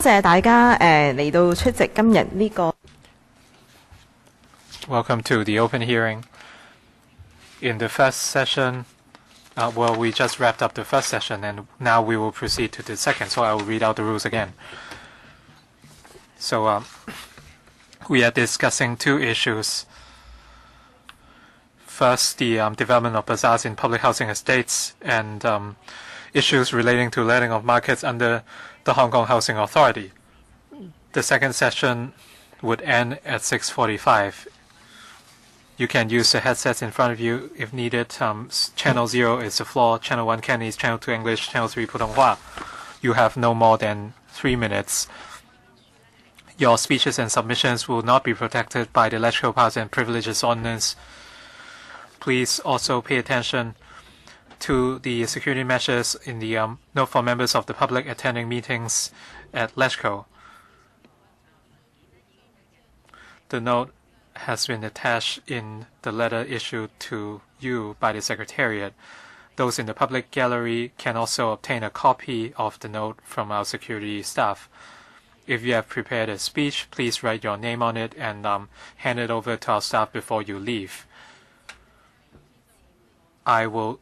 謝大家嚟到出席今日呢個。Welcome to the open hearing. In the first session, well, we just wrapped up the first session, and now we will proceed to the second. So I will read out the rules again. So we are discussing two issues. First, the development of bazaars in public housing estates and issues relating to letting of markets under the Hong Kong Housing Authority. The second session would end at 6:45. You can use the headsets in front of you if needed. Channel 0 is the floor, Channel 1 Cantonese, Channel 2 English, Channel 3 Putonghua. You have no more than 3 minutes. Your speeches and submissions will not be protected by the Electoral Powers and Privileges Ordinance. Please also pay attention to the security measures in the note for members of the public attending meetings at LESCO. The note has been attached in the letter issued to you by the Secretariat. Those in the public gallery can also obtain a copy of the note from our security staff. If you have prepared a speech, please write your name on it and hand it over to our staff before you leave. I will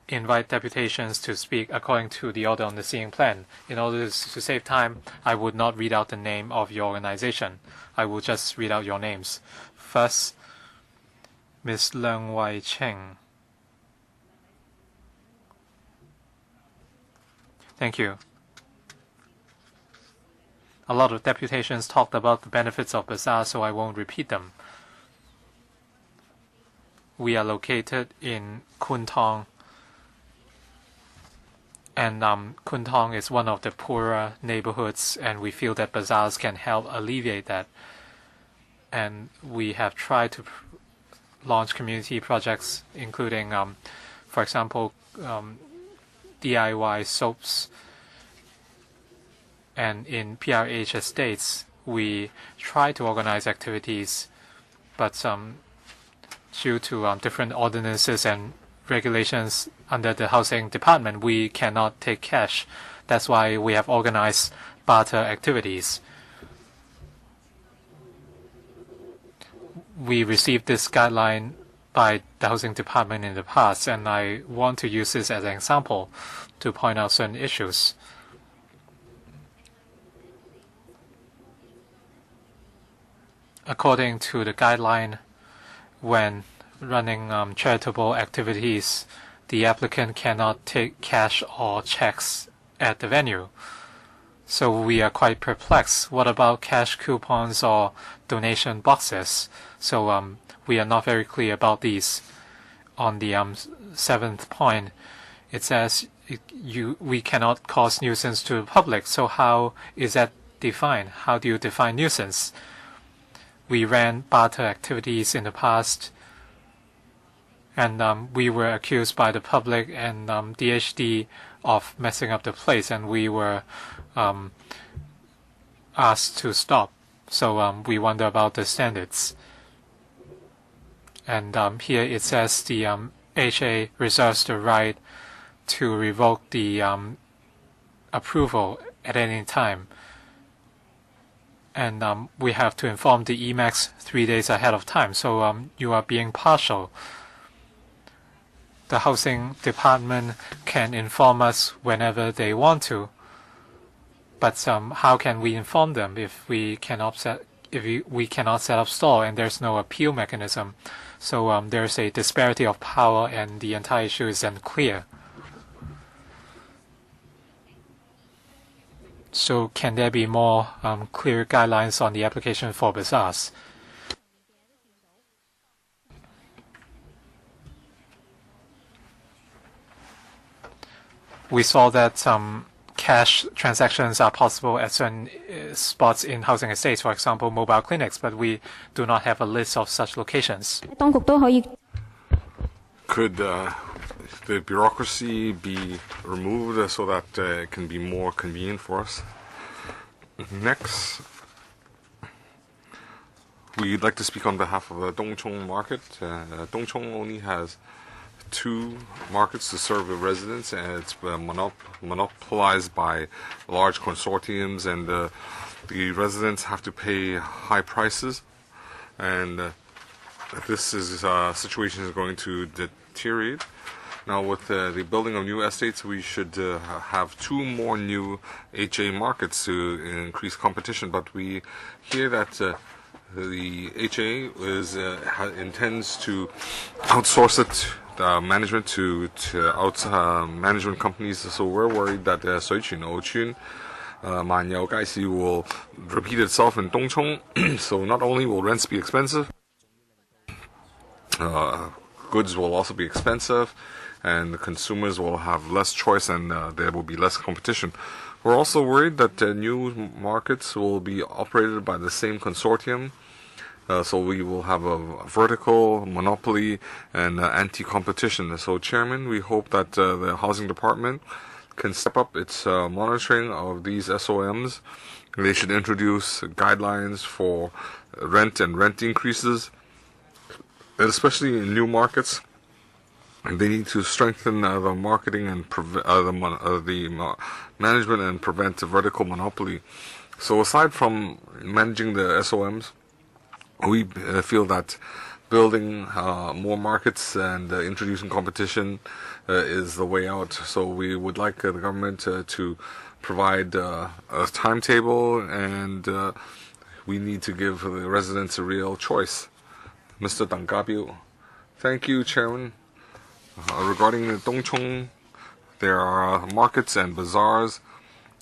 invite deputations to speak according to the order on the seating plan. In order to save time, I would not read out the name of your organization. I will just read out your names. First, Ms. Leung Wai Cheng. Thank you. A lot of deputations talked about the benefits of bazaar, so I won't repeat them. We are located in Kwun-chung, and Kwun-chung is one of the poorer neighborhoods, and we feel that bazaars can help alleviate that. And we have tried to launch community projects, including, for example, DIY soaps. And in PRH estates, we try to organize activities, but due to different ordinances and regulations under the housing department, we cannot take cash. That's why we have organized barter activities. We received this guideline by the housing department in the past, and I want to use this as an example to point out certain issues. According to the guideline, when running charitable activities, the applicant cannot take cash or checks at the venue. So we are quite perplexed. What about cash coupons or donation boxes? So we are not very clear about these. On the seventh point, it says we cannot cause nuisance to the public. So how is that defined? How do you define nuisance? We ran barter activities in the past, and we were accused by the public and DHD of messing up the place, and we were asked to stop. So we wonder about the standards. And here it says the HA reserves the right to revoke the approval at any time. And we have to inform the EMAX 3 days ahead of time. So you are being partial. The housing department can inform us whenever they want to. But how can we inform them if we cannot set up store and there's no appeal mechanism? So there's a disparity of power, and the entire issue is unclear. So can there be more clear guidelines on the application for bazaars? We saw that cash transactions are possible at certain spots in housing estates, for example, mobile clinics, but we do not have a list of such locations. Could the bureaucracy be removed so that it can be more convenient for us? Next, we'd like to speak on behalf of the Dongchong market. Dongchong only has two markets to serve the residents, and it's monopolized by large consortiums, and the residents have to pay high prices, and this situation is going to deteriorate. Now, with the building of new estates, we should have two more new HA markets to increase competition. But we hear that the HA intends to outsource management to management companies. So we're worried that Siu-kin will repeat itself in Dongchong. So not only will rents be expensive, goods will also be expensive, and the consumers will have less choice, and there will be less competition. We're also worried that new markets will be operated by the same consortium, so we will have a vertical monopoly and anti-competition. So, Chairman, we hope that the Housing Department can step up its monitoring of these SOMs. They should introduce guidelines for rent and rent increases, and especially in new markets. They need to strengthen the marketing and the management and prevent vertical monopoly. So aside from managing the SOMs, we feel that building more markets and introducing competition is the way out. So we would like the government to provide a timetable, and we need to give the residents a real choice. Mr. Dang Gabiu. Thank you, Chairman. Regarding the Dongchong, there are markets and bazaars.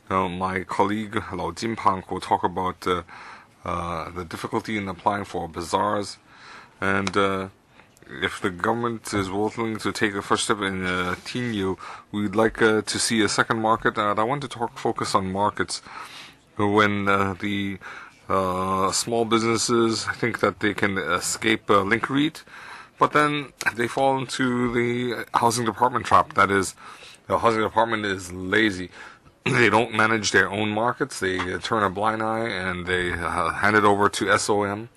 My colleague Lao Jinpang will talk about the difficulty in applying for bazaars, and if the government is willing to take a first step in Tinyu, we'd like to see a second market. And I want to focus on markets. When the small businesses think that they can escape link REIT, but then they fall into the housing department trap. That is, the housing department is lazy. They don't manage their own markets. They turn a blind eye and they hand it over to SOM.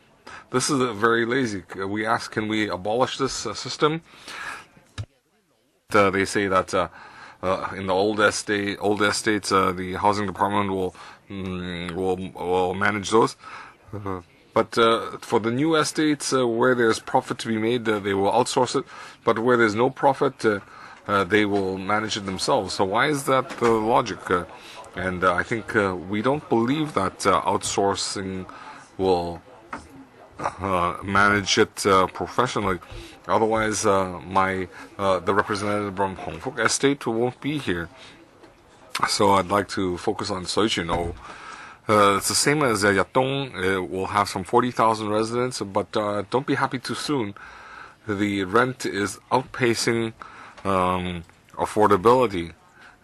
This is very lazy. We ask, can we abolish this system? They say that in the old estates, the housing department will manage those. But for the new estates, where there's profit to be made, they will outsource it. But where there's no profit, they will manage it themselves. So why is that the logic? And I think we don't believe that outsourcing will manage it professionally. Otherwise, the representative from Hong Kong Estate won't be here. So I'd like to focus on Siu-kin. It's the same as Yatong. It will have some 40,000 residents, but don't be happy too soon. The rent is outpacing affordability.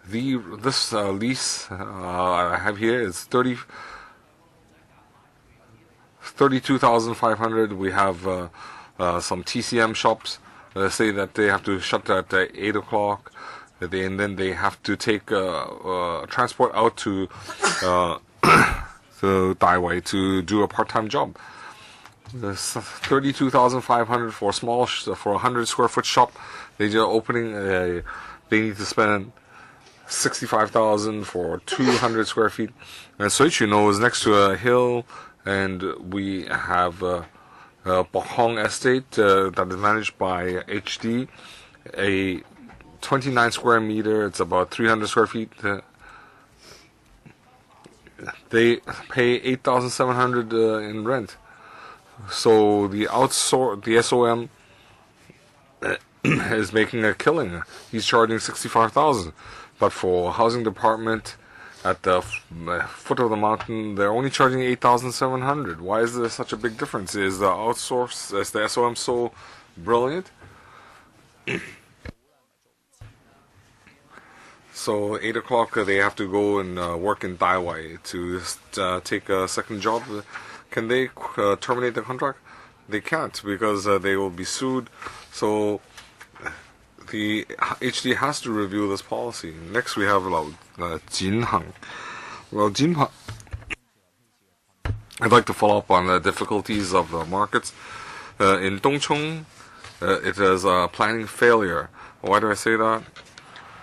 This lease I have here is 32,500. We have some TCM shops say that they have to shut at 8 o'clock. And then they have to take transport out to Daiwei to do a part-time job. 32,500 for for a 100 square foot shop. They just opening. They need to spend 65,000 for 200 square feet. And Siu-kin is next to a hill, and we have Bohong Estate that is managed by HD. A 29 square meter. It's about 300 square feet. They pay 8,700 in rent. So the SOM is making a killing. He's charging 65,000. But for housing department at the foot of the mountain, they're only charging 8,700. Why is there such a big difference? Is the SOM so brilliant? So 8 o'clock they have to go and work in Daiwei to take a second job. Can they terminate the contract? They can't, because they will be sued. So the HD has to review this policy. Next we have Jinhang. Well, Jinhang, I'd like to follow up on the difficulties of the markets. In Dongchong, it is a planning failure. Why do I say that?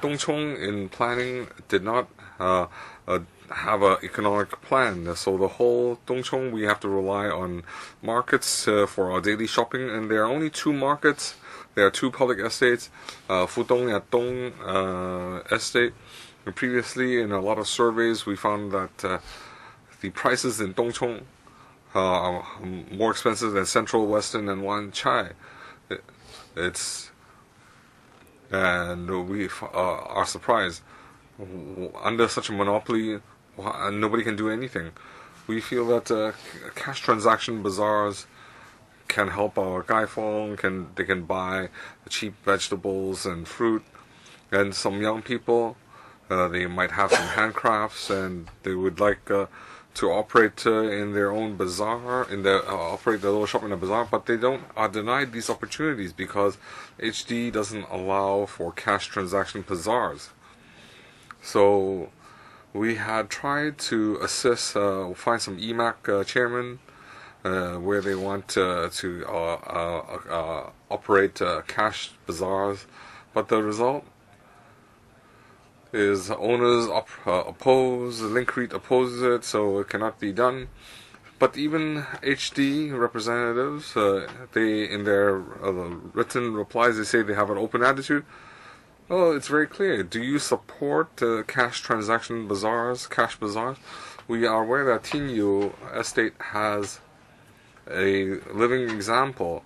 Kwun-chung in planning did not have an economic plan. So the whole Kwun-chung, we have to rely on markets for our daily shopping, and there are only 2 markets. There are 2 public estates, Fudong Yatong estate. And previously, in a lot of surveys, we found that the prices in Kwun-chung are more expensive than Central, Western, and Wan Chai. And we are surprised. Under such a monopoly, nobody can do anything. We feel that cash transaction bazaars can help our gaifeng. They can buy cheap vegetables and fruit, and some young people, they might have some handcrafts, and they would like to operate in their own bazaar, operate their little shop in a bazaar, but they are denied these opportunities because HD doesn't allow for cash transaction bazaars. So we had tried to assist, find some EMAC chairmen where they want to operate cash bazaars, but the result is owners oppose, Linkread opposes it, so it cannot be done. But even HD representatives, they in their written replies, they say they have an open attitude. Well, it's very clear. Do you support cash transaction bazaars, cash bazaars? We are aware that Tinyu estate has a living example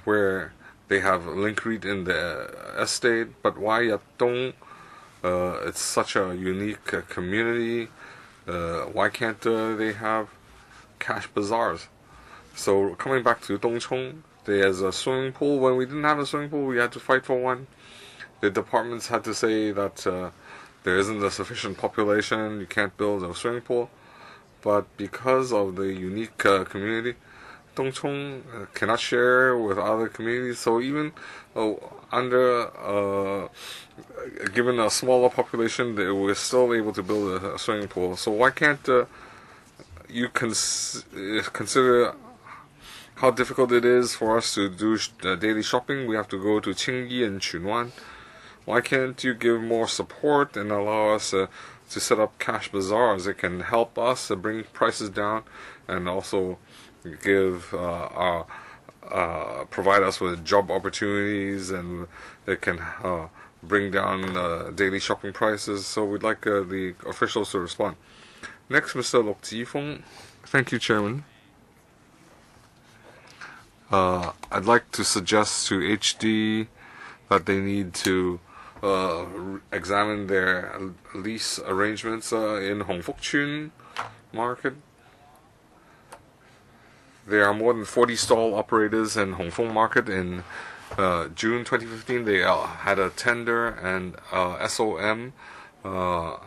where they have Linkread in the estate, but why Yatong? It's such a unique community. Why can't they have cash bazaars? So coming back to Kwun-chung, there's a swimming pool. When we didn't have a swimming pool, we had to fight for one. The departments had to say that there isn't a sufficient population, you can't build a swimming pool. But because of the unique community, Kwun-chung cannot share with other communities. So even given a smaller population, they were still able to build a swimming pool. So why can't you consider how difficult it is for us to do daily shopping? We have to go to Qingyi and Chunwan. Why can't you give more support and allow us to set up cash bazaars? It can help us bring prices down, and also provide us with job opportunities, and it can bring down daily shopping prices. So we'd like the officials to respond. Next, Mr. Lok Jifeng. Thank you, Chairman. I'd like to suggest to HD that they need to examine their lease arrangements in Hongfukchun market. There are more than 40 stall operators in Hongfeng market. In June 2015, they had a tender, and SOM won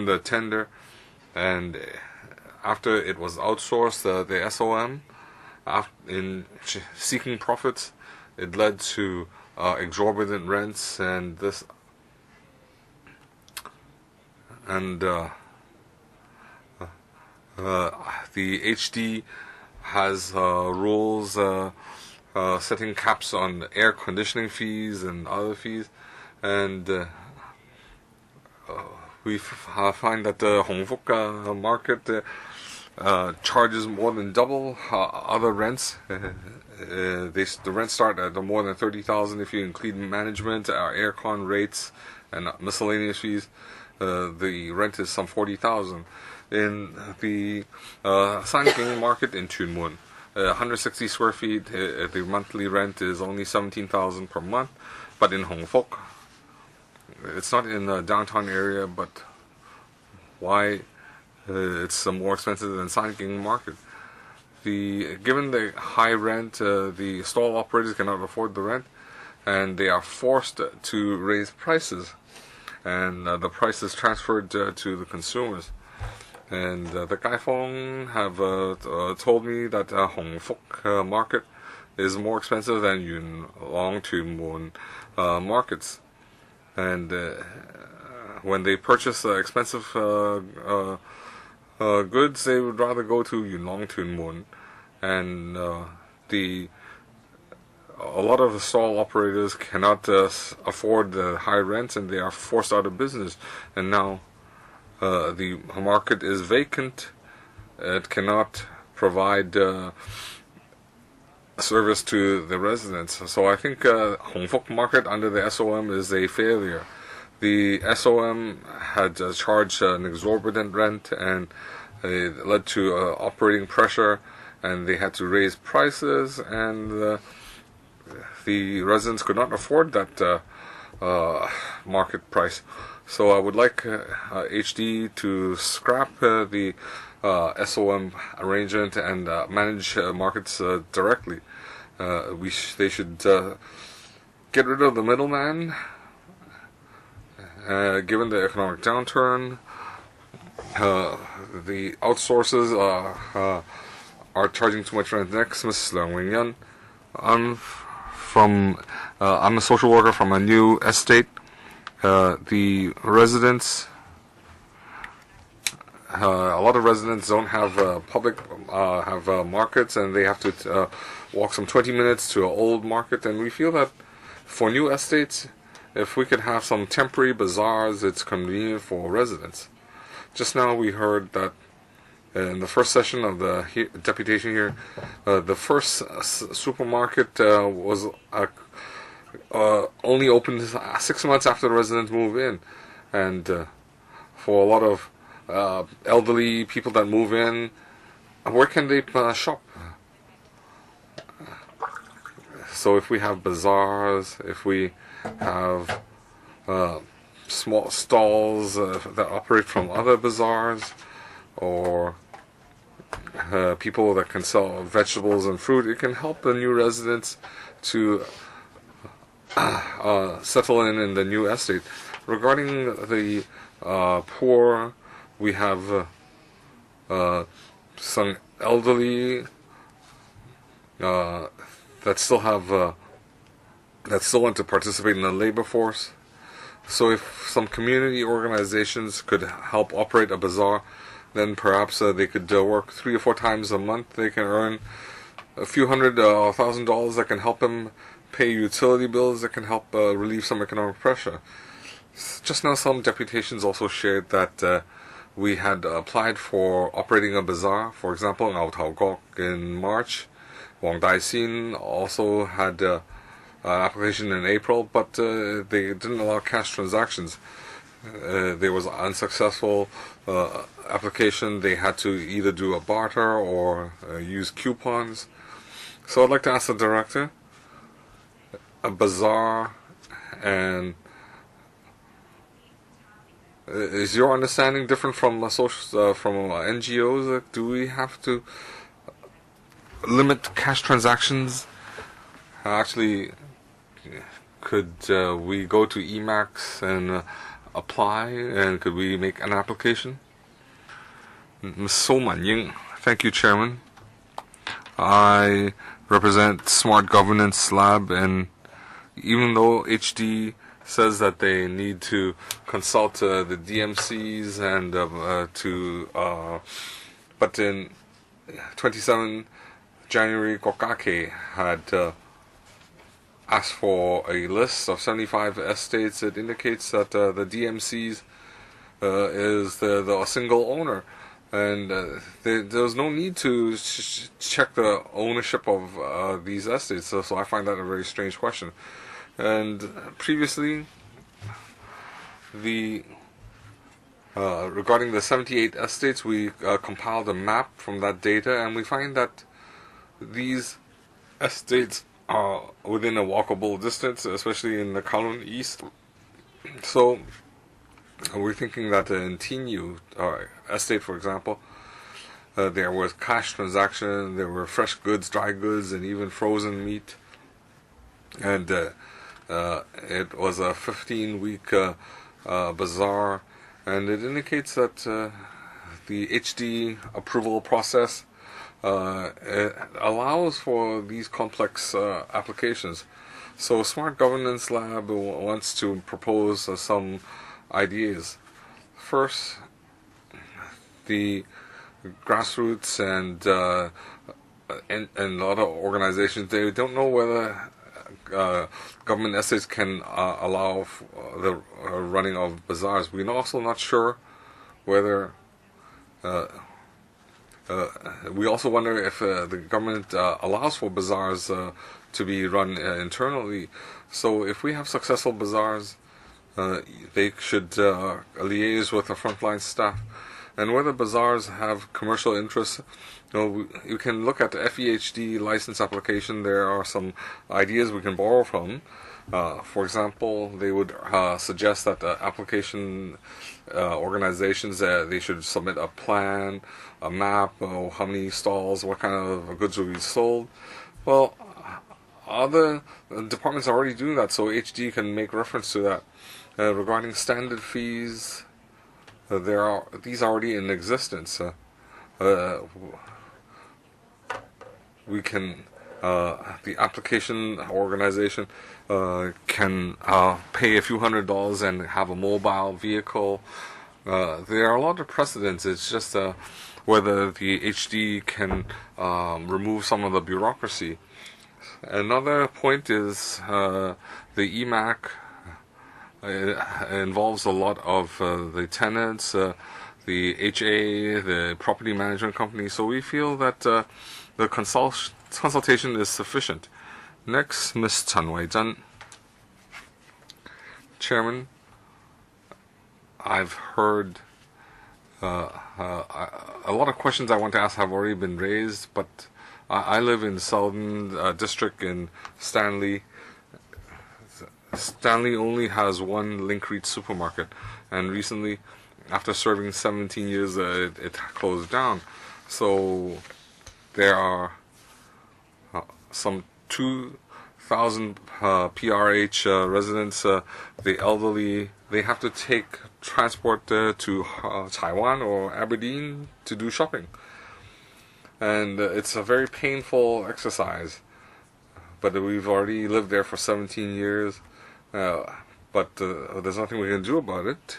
the tender. And after it was outsourced, the SOM, in seeking profits, it led to exorbitant rents, and the HD has rules setting caps on air conditioning fees and other fees, and we find that the Hongfuk market charges more than double other rents. The rents start at more than 30,000 if you include management, aircon rates, and miscellaneous fees. The rent is some 40,000. In the Siu-kin market in Chunmun, 160 square feet, the monthly rent is only 17,000 per month. But in Hongfuk, it's not in the downtown area, but why it's more expensive than Siu-kin market? Given the high rent, the stall operators cannot afford the rent, and they are forced to raise prices, and the price is transferred to the consumers. And the gaifeng have told me that Hongfuk market is more expensive than Yunlong Tunmun markets. And when they purchase expensive goods, they would rather go to Yunlong Tunmun, and a lot of the stall operators cannot afford the high rents, and they are forced out of business. And now the market is vacant. It cannot provide service to the residents. So I think Hong Fuk market under the SOM is a failure. The SOM had charged an exorbitant rent, and it led to operating pressure, and they had to raise prices, and the residents could not afford that market price. So I would like HD to scrap the SOM arrangement and manage markets directly. They should get rid of the middleman. Given the economic downturn, the outsources are charging too much rent. Next, Ms. Leung Wing-yan. I'm a social worker from a new estate. The residents, a lot of residents don't have markets, and they have to walk some 20 minutes to an old market. And we feel that for new estates, if we could have some temporary bazaars, it's convenient for residents. Just now we heard that in the first session of the deputation here, the first supermarket was only opened 6 months after the residents move in. And for a lot of elderly people that move in, where can they shop? So if we have bazaars, if we have small stalls that operate from other bazaars, or people that can sell vegetables and fruit, it can help the new residents to settle in the new estate. Regarding the poor, we have some elderly that still want to participate in the labor force. So if some community organizations could help operate a bazaar, then perhaps they could work 3 or 4 times a month. They can earn a few $100,000 that can help them pay utility bills, that can help relieve some economic pressure. Just now some deputations also shared that we had applied for operating a bazaar. For example, in Ngau Kok in March. Wang Dai-sin also had an application in April, but they didn't allow cash transactions. There was an unsuccessful application. They had to either do a barter or use coupons. So I'd like to ask the director, a bazaar, and is your understanding different from NGOs? Do we have to limit cash transactions? Actually, could we go to EMAX and apply, and could we make an application? Ms. So Man-ying. Thank you, Chairman. I represent Smart Governance Lab, and even though HD says that they need to consult the DMCs and but in 27 January, Kokake had asked for a list of 75 estates. It indicates that the DMCs is the single owner, and there's no need to check the ownership of these estates. So I find that a very strange question. And previously, regarding the 78 estates, we compiled a map from that data, and we find that these estates are within a walkable distance, especially in the Kowloon East. So we're thinking that in Tinyu estate, for example, there was cash transaction, there were fresh goods, dry goods, and even frozen meat. And it was a 15-week bazaar, and it indicates that the HD approval process it allows for these complex applications. So Smart Governance Lab wants to propose some ideas. First, the grassroots and and a lot of organizations, they don't know whether government estates can allow the running of bazaars. We're also not sure whether we also wonder if the government allows for bazaars to be run internally. So if we have successful bazaars, they should liaise with the frontline staff. And whether bazaars have commercial interests, you can look at the FEHD license application. There are some ideas we can borrow from. For example, they would suggest that the application organizations, they should submit a plan, a map, how many stalls, what kind of goods will be sold. Well, other departments are already doing that, so HD can make reference to that. Regarding standard fees, these are already in existence. We can the application organization can pay a few $100s and have a mobile vehicle. There are a lot of precedents. It's just whether the HD can remove some of the bureaucracy. Another point is the EMAC. It involves a lot of the tenants, the HA, the property management company. So we feel that the consultation is sufficient. Next, Ms. Chen Wei-zhen. Chairman, I've heard a lot of questions I want to ask have already been raised, but I live in Southern District in Stanley. Stanley only has one Linkreach supermarket, and recently, after serving 17 years, it closed down. So there are some 2,000 PRH residents. The elderly, they have to take transport to Taiwan or Aberdeen to do shopping, and it's a very painful exercise. But we've already lived there for 17 years. But there's nothing we can do about it.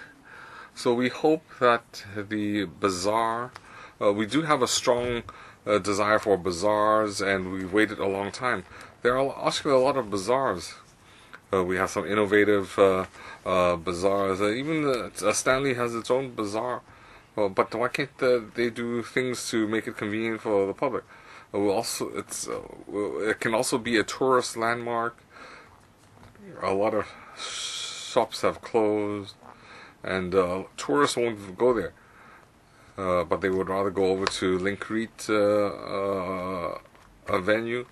So we hope that the bazaar, we do have a strong desire for bazaars, and we waited a long time. There are actually a lot of bazaars. We have some innovative bazaars. Even Stanley has its own bazaar. But why can't they do things to make it convenient for the public? It can also be a tourist landmark. A lot of shops have closed, and tourists won't go there, but they would rather go over to Linkreach a venue.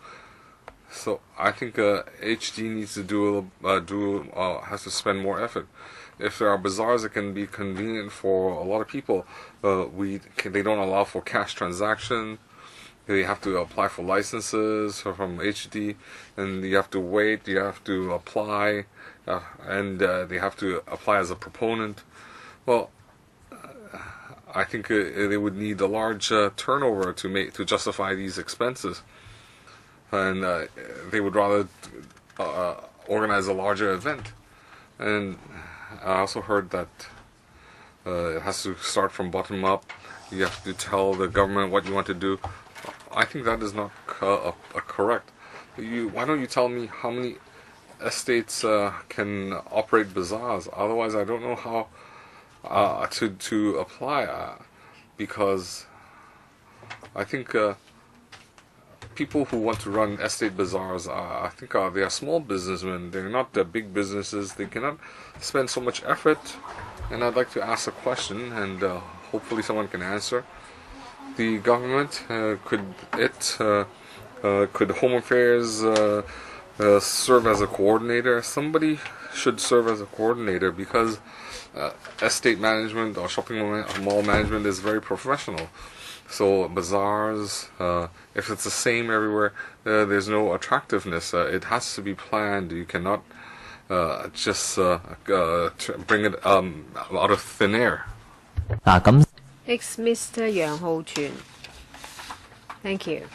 So I think HD needs to has to spend more effort. If there are bazaars that can be convenient for a lot of people, they don't allow for cash transaction. They have to apply for licenses from HD, and you have to wait, you have to apply, and they have to apply as a proponent. Well, I think they would need a large turnover to justify these expenses, and they would rather organize a larger event. And I also heard that it has to start from bottom up. You have to tell the government what you want to do. I think that is not correct. Why don't you tell me how many estates can operate bazaars? Otherwise, I don't know how to apply. Because I think people who want to run estate bazaars, I think they are small businessmen. They're not big businesses. They cannot spend so much effort. And I'd like to ask a question, and hopefully someone can answer. The government could Home Affairs serve as a coordinator? Somebody should serve as a coordinator, because estate management or shopping mall management is very professional. So bazaars, if it's the same everywhere, there's no attractiveness. It has to be planned. You cannot just bring it out of thin air. Next, Mr. Yang Ho-chun. Thank you.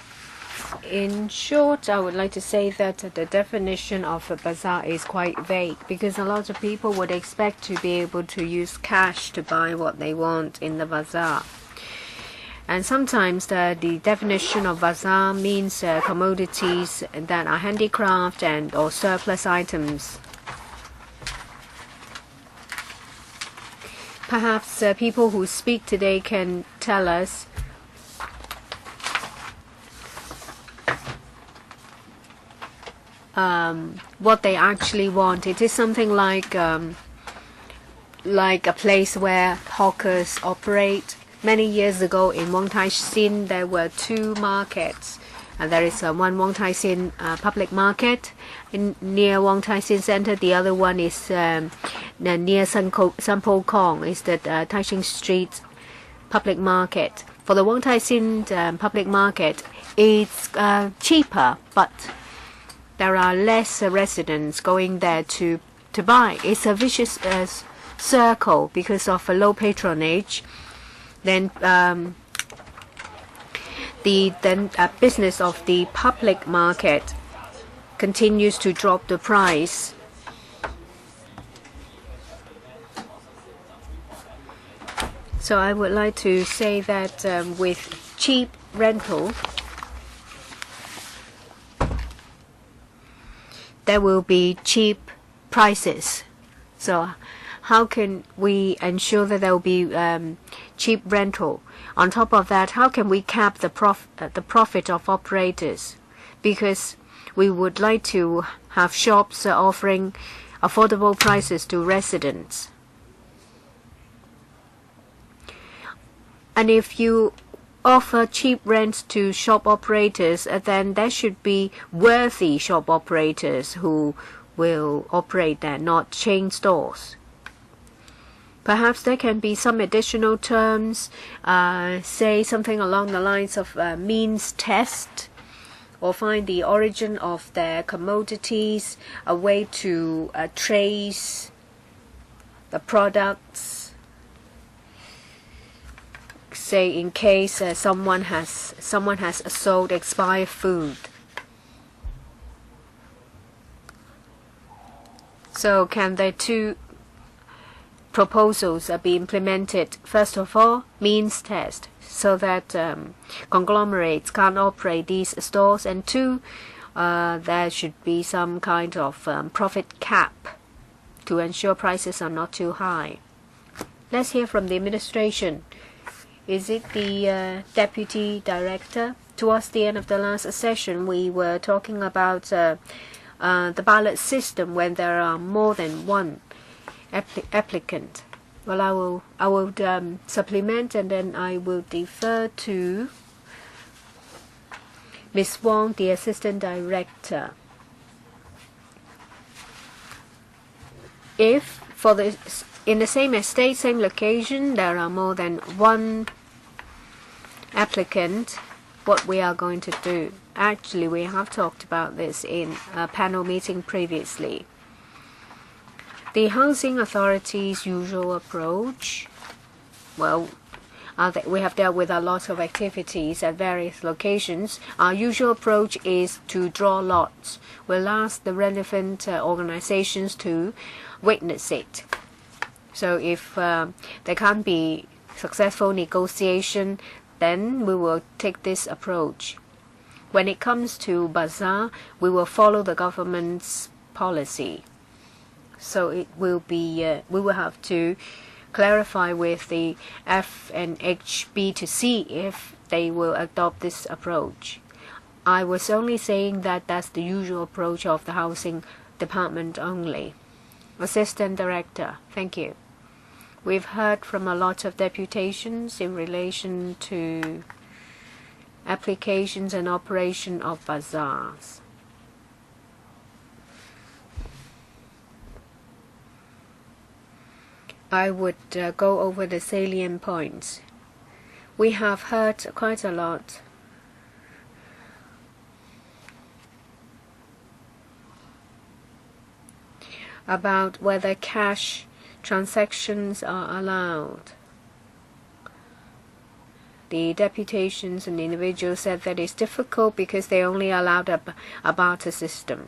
In short, I would like to say that the definition of a bazaar is quite vague, because a lot of people would expect to be able to use cash to buy what they want in the bazaar. And sometimes the definition of bazaar means commodities that are handicraft and or surplus items. Perhaps people who speak today can tell us what they actually want. It is something like a place where hawkers operate. Many years ago in Wong Tai Sin, there were two markets. And there is one Wong Tai Sin public market near Wong Tai Sin Center. The other one is near San Po Kong, is the Tai Shing Street public market. For the Wong Tai Sin public market, it's cheaper, but there are less residents going there to buy. It's a vicious circle because of a low patronage. Then the business of the public market continues to drop the price. So I would like to say that with cheap rental, there will be cheap prices. So how can we ensure that there will be cheap rental? On top of that, how can we cap the profit of operators? Because we would like to have shops offering affordable prices to residents. And if you offer cheap rents to shop operators, then there should be worthy shop operators who will operate there, not chain stores. Perhaps there can be some additional terms, say something along the lines of means test, or find the origin of their commodities, a way to trace the products. Say in case someone has sold expired food. So can the two proposals be implemented? First of all, means test, so that conglomerates can't operate these stores, and two, there should be some kind of profit cap to ensure prices are not too high. Let's hear from the administration. Is it the deputy director? Towards the end of the last session, we were talking about the ballot system when there are more than one applicant. Well, I will supplement, and then I will defer to Ms. Wong, the assistant director. If in the same estate, same location, there are more than one applicant, what we are going to do? Actually, we have talked about this in a panel meeting previously. The housing authority's usual approach, well, we have dealt with a lot of activities at various locations. Our usual approach is to draw lots. We'll ask the relevant organizations to witness it. So if there can't be successful negotiation, then we will take this approach. When it comes to bazaar, we will follow the government's policy. So it will be, we will have to clarify with the FNHB to see if they will adopt this approach. I was only saying that that's the usual approach of the housing department only. Assistant Director, thank you. We've heard from a lot of deputations in relation to applications and operation of bazaars. I would go over the salient points. We have heard quite a lot about whether cash transactions are allowed. The deputations and individuals said that it's difficult because they only allowed a barter system.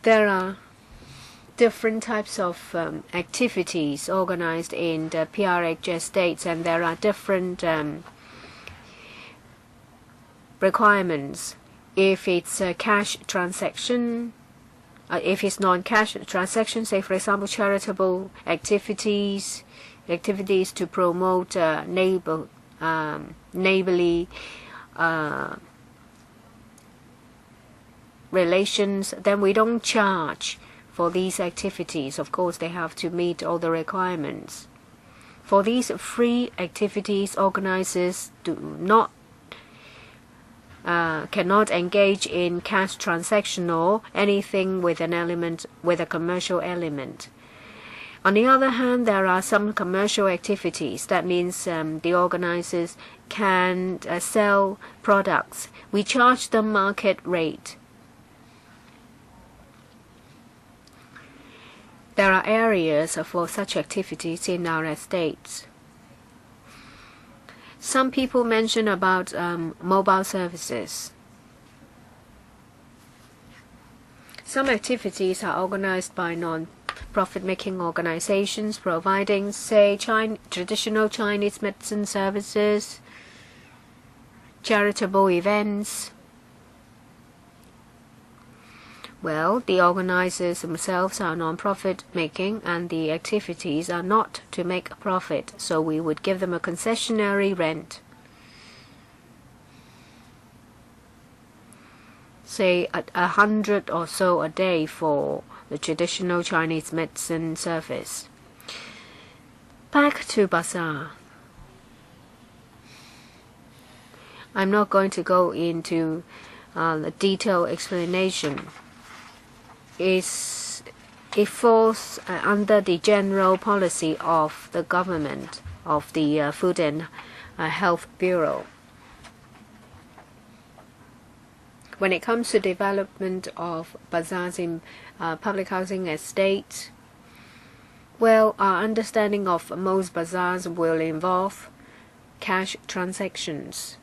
There are different types of activities organized in the PRH estates, and there are different requirements. If it's a cash transaction, if it's non-cash transaction, say for example charitable activities to promote neighborly relations, then we don't charge for these activities. Of course, they have to meet all the requirements. For these free activities, organizers cannot engage in cash transaction or anything with a commercial element. On the other hand, there are some commercial activities. That means the organizers can sell products. We charge them market rate. There are areas for such activities in our estates. Some people mention about mobile services. Some activities are organized by non-profit-making organizations providing, say, traditional Chinese medicine services, charitable events. Well, the organizers themselves are non-profit making and the activities are not to make a profit, so we would give them a concessionary rent. Say 100 or so a day for the traditional Chinese medicine service. Back to bazaar. I'm not going to go into the detailed explanation. It falls under the general policy of the government, of the Food and Health Bureau. When it comes to development of bazaars in public housing estates, well, our understanding of most bazaars will involve cash transactions.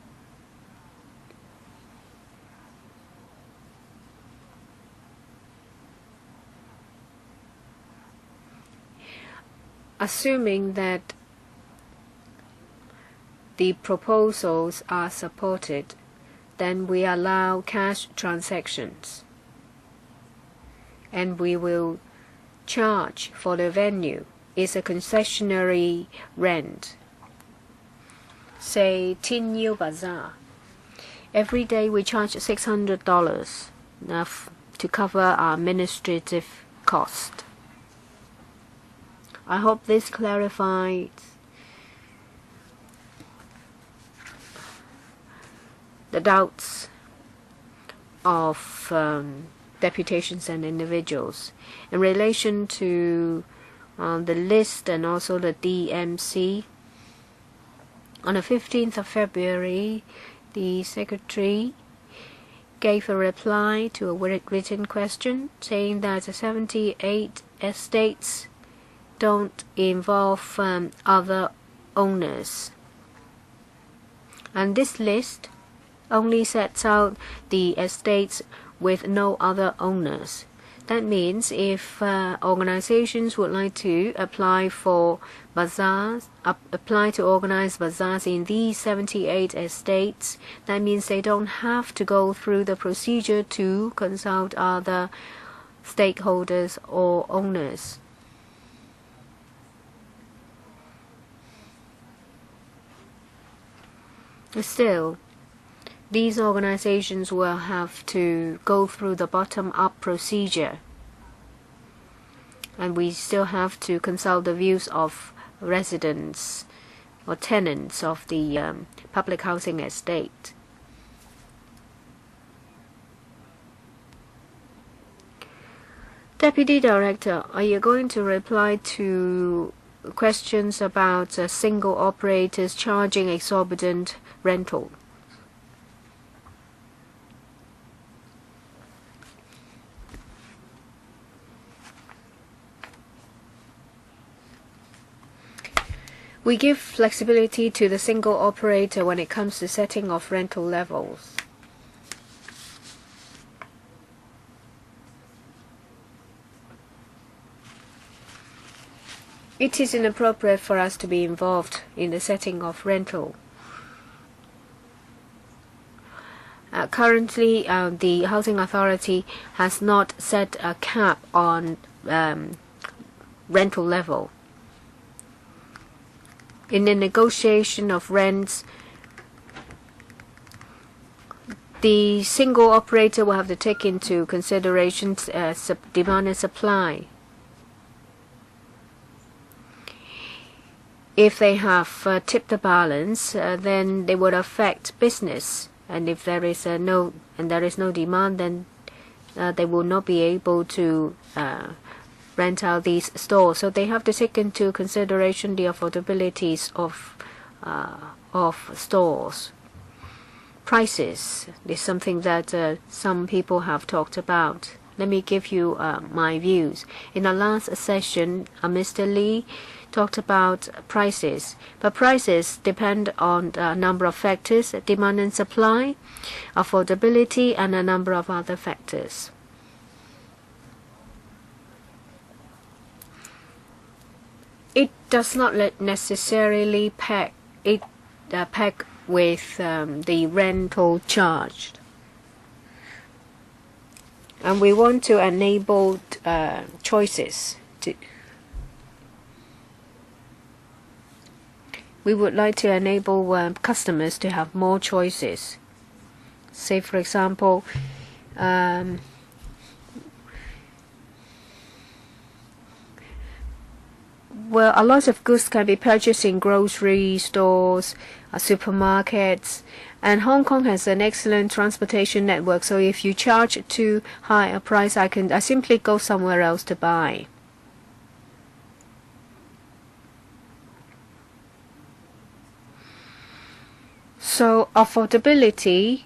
Assuming that the proposals are supported, then we allow cash transactions, and we will charge for the venue. It's a concessionary rent. Say Tin Yu Bazaar. Every day we charge $600 to cover our administrative cost. I hope this clarifies the doubts of deputations and individuals. In relation to the list and also the DMC, on the 15th of February, the Secretary gave a reply to a written question saying that 78 estates don't involve other owners. And this list only sets out the estates with no other owners. That means if organizations would like to apply for bazaars, apply to organize bazaars in these 78 estates, that means they don't have to go through the procedure to consult other stakeholders or owners. Still, these organizations will have to go through the bottom-up procedure, and we still have to consult the views of residents or tenants of the public housing estate. Deputy Director, are you going to reply to questions about single operators charging exorbitant rental? We give flexibility to the single operator when it comes to setting of rental levels. It is inappropriate for us to be involved in the setting of rental. Currently, the Housing Authority has not set a cap on rental level. In the negotiation of rents, the single operator will have to take into consideration demand and supply. If they have tipped the balance, then they would affect business. And if there is no demand, then they will not be able to rent out these stores. So they have to take into consideration the affordabilities of stores. Prices is something that some people have talked about. Let me give you my views. In the last session, Mr. Lee talked about prices, but prices depend on a number of factors: demand and supply, affordability, and a number of other factors. It does not necessarily peg with the rental charge. And we want to enable choices. We would like to enable customers to have more choices. Say, for example, well, a lot of goods can be purchased in grocery stores, supermarkets, and Hong Kong has an excellent transportation network. So if you charge too high a price, I simply go somewhere else to buy. So affordability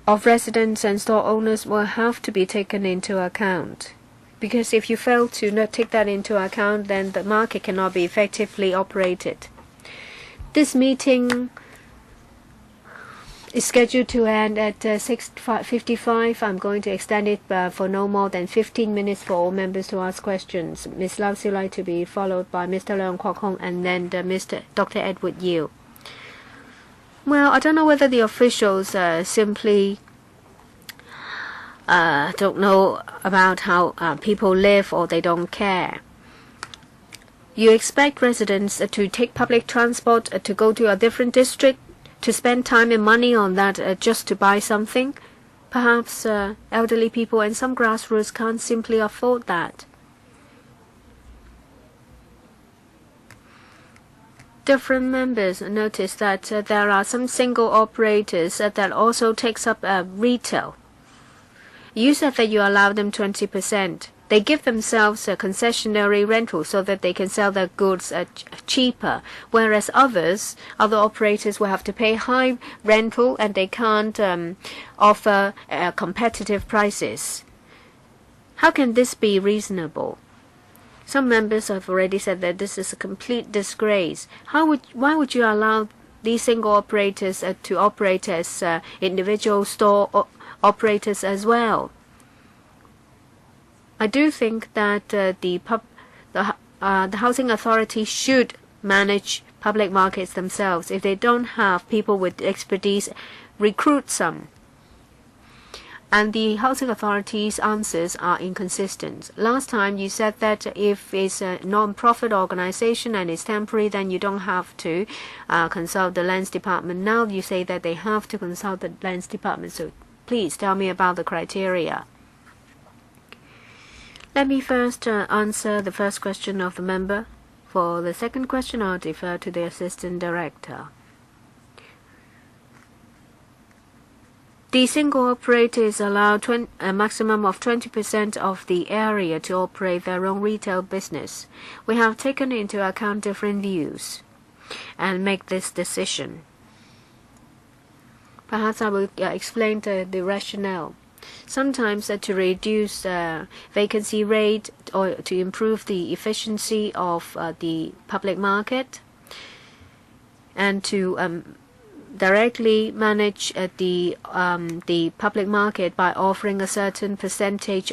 of residents and store owners will have to be taken into account. Because if you fail to not take that into account, then the market cannot be effectively operated. This meeting is scheduled to end at 6:55. I'm going to extend it for no more than 15 minutes for all members to ask questions. Ms. Lau Siu-lai to be followed by Mr. Leung Kwok-hong and then Dr. Edward Yiu. Well, I don't know whether the officials simply don't know about how people live, or they don't care. You expect residents to take public transport to go to a different district, to spend time and money on that just to buy something? Perhaps elderly people and some grassroots can't simply afford that. Different members notice that there are some single operators that also takes up retail. You said that you allow them 20%. They give themselves a concessionary rental so that they can sell their goods cheaper, whereas other operators will have to pay high rental and they can't offer competitive prices. How can this be reasonable? Some members have already said that this is a complete disgrace. Why would you allow these single operators to operate as individual store operators as well? I do think that the housing authority should manage public markets themselves. If they don't have people with expertise, recruit some. And the housing authority's answers are inconsistent. Last time you said that if it's a non-profit organization and it's temporary, then you don't have to consult the lands department. Now you say that they have to consult the lands department. So please tell me about the criteria. Let me first answer the first question of the member. For the second question, I'll defer to the Assistant Director. The single operator is allowed a maximum of 20% of the area to operate their own retail business. We have taken into account different views and make this decision. Perhaps I will explain the rationale. Sometimes to reduce vacancy rate or to improve the efficiency of the public market and to directly manage the public market by offering a certain percentage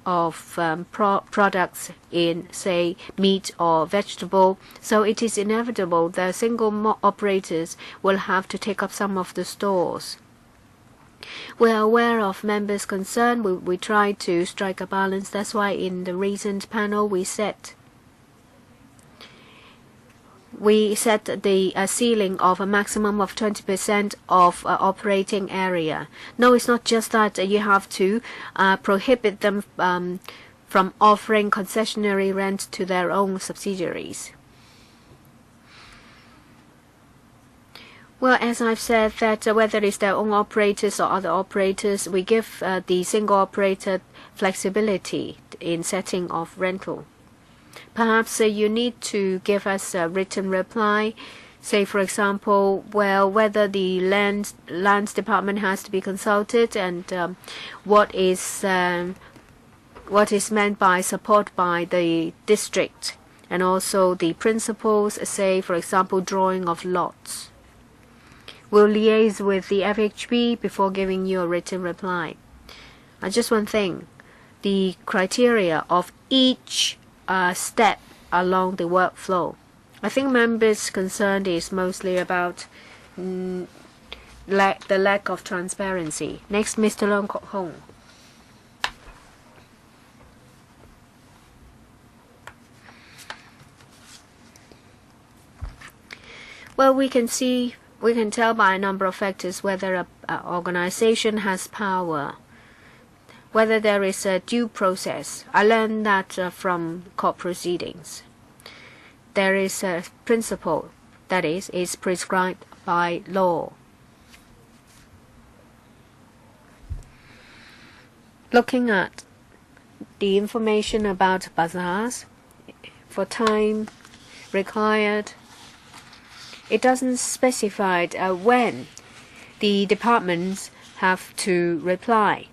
of products in, say, meat or vegetable. So it is inevitable that single operators will have to take up some of the stores. We are aware of members' concern. We try to strike a balance. That's why in the recent panel we set the ceiling of a maximum of 20% of operating area. No, it's not just that you have to prohibit them from offering concessionary rent to their own subsidiaries. Well, as I've said, that whether it's their own operators or other operators, we give the single operator flexibility in setting of rental. Perhaps you need to give us a written reply. Say, for example, well, whether the lands department has to be consulted and what is meant by support by the district, and also the principles, say, for example, drawing of lots. We'll liaise with the FHB before giving you a written reply. And just one thing, the criteria of each step along the workflow. I think members' concern is mostly about the lack of transparency. Next, Mr. Leung Kok Hong. Well, we can tell by a number of factors whether an organization has power, whether there is a due process. I learned that from court proceedings. There is a principle that is prescribed by law. Looking at the information about bazaars, for time required, it doesn't specify when the departments have to reply.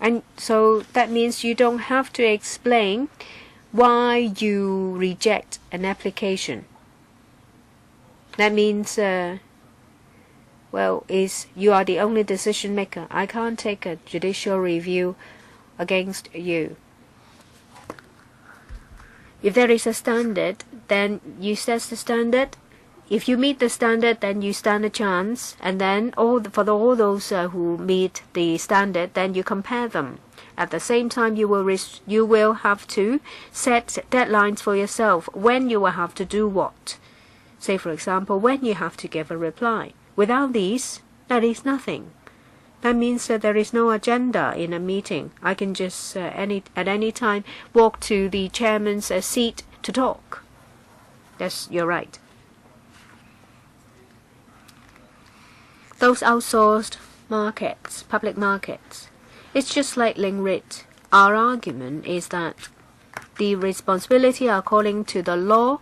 And so that means you don't have to explain why you reject an application. That means, you are the only decision maker. I can't take a judicial review against you. If there is a standard, then you set the standard. If you meet the standard, then you stand a chance. And then for all those who meet the standard, then you compare them. At the same time, you will have to set deadlines for yourself when you will have to do what. Say, for example, when you have to give a reply. Without these, that is nothing. That means that there is no agenda in a meeting. I can just at any time walk to the chairman's seat to talk. Yes, you're right. Those outsourced markets, public markets, it's just like Lingrit. Our argument is that the responsibility according to the law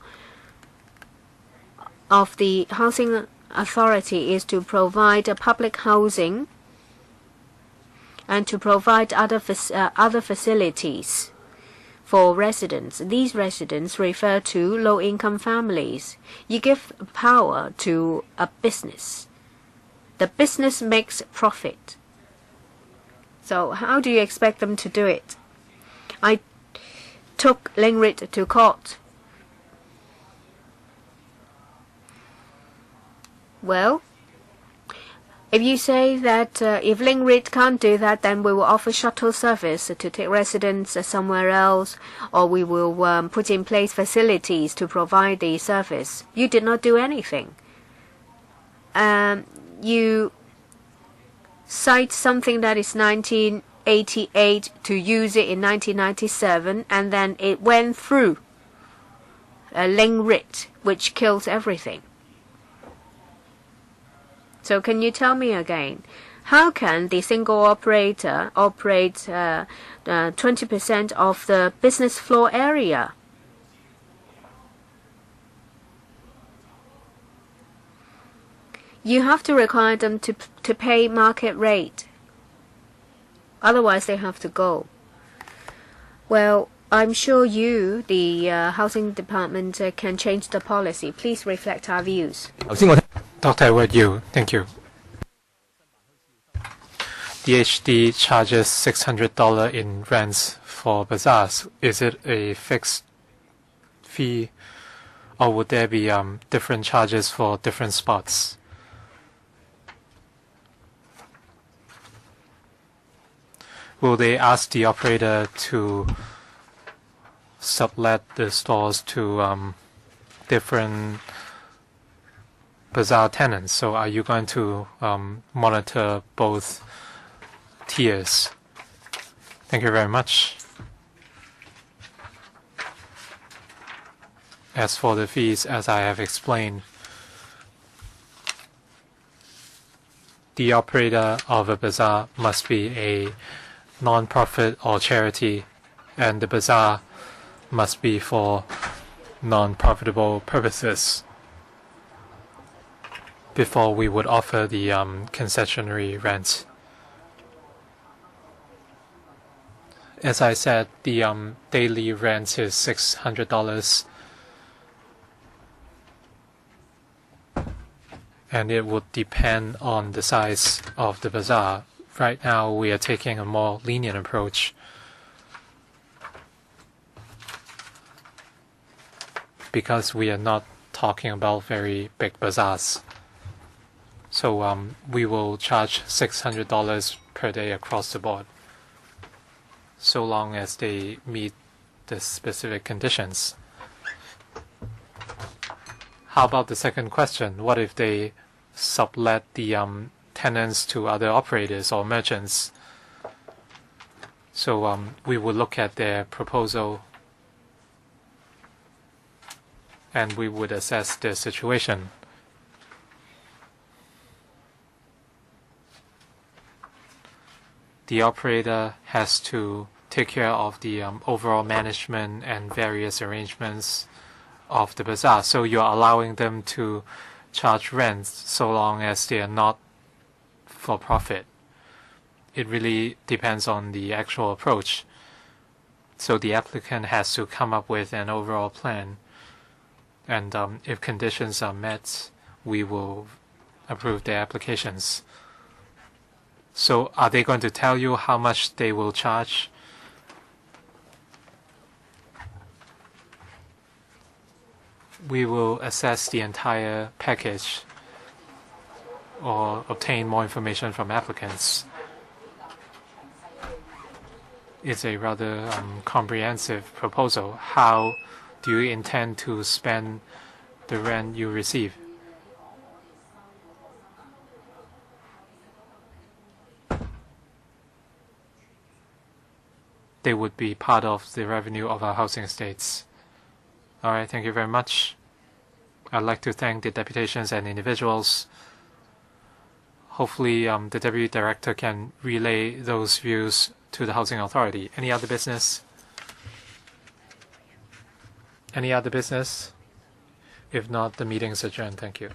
of the housing authority is to provide a public housing and to provide other facilities for residents. These residents refer to low-income families. You give power to a business. The business makes profit. So how do you expect them to do it? I took Lingrit to court. Well, if you say that if Lingrit can't do that, then we will offer shuttle service to take residents somewhere else, or we will put in place facilities to provide the service. You did not do anything. You cite something that is 1988 to use it in 1997, and then it went through Lingrit, which kills everything. So can you tell me again, how can the single operator operate 20% of the business floor area? You have to require them to pay market rate. Otherwise, they have to go. Well, I'm sure you, the housing department, can change the policy. Please reflect our views. Dr. Edward Yu, thank you. DHD charges $600 in rents for bazaars. Is it a fixed fee, or would there be different charges for different spots? Will they ask the operator to sublet the stores to different bazaar tenants? So are you going to monitor both tiers? Thank you very much. As for the fees, as I have explained, the operator of a bazaar must be a non-profit or charity, and the bazaar must be for non-profitable purposes before we would offer the concessionary rent. As I said, the daily rent is $600, and it would depend on the size of the bazaar. Right now, we are taking a more lenient approach because we are not talking about very big bazaars. So we will charge $600 per day across the board, so long as they meet the specific conditions. How about the second question? What if they sublet the tenants to other operators or merchants? So we will look at their proposal and we would assess the situation. The operator has to take care of the overall management and various arrangements of the bazaar. So you're allowing them to charge rent so long as they are not for profit. It really depends on the actual approach. So the applicant has to come up with an overall plan. And if conditions are met, we will approve their applications. So are they going to tell you how much they will charge? We will assess the entire package or obtain more information from applicants. It's a rather comprehensive proposal. How do you intend to spend the rent you receive? They would be part of the revenue of our housing estates. All right, thank you very much. I'd like to thank the deputations and individuals. Hopefully, the Deputy Director can relay those views to the Housing Authority. Any other business? Any other business? If not, the meeting is adjourned. Thank you.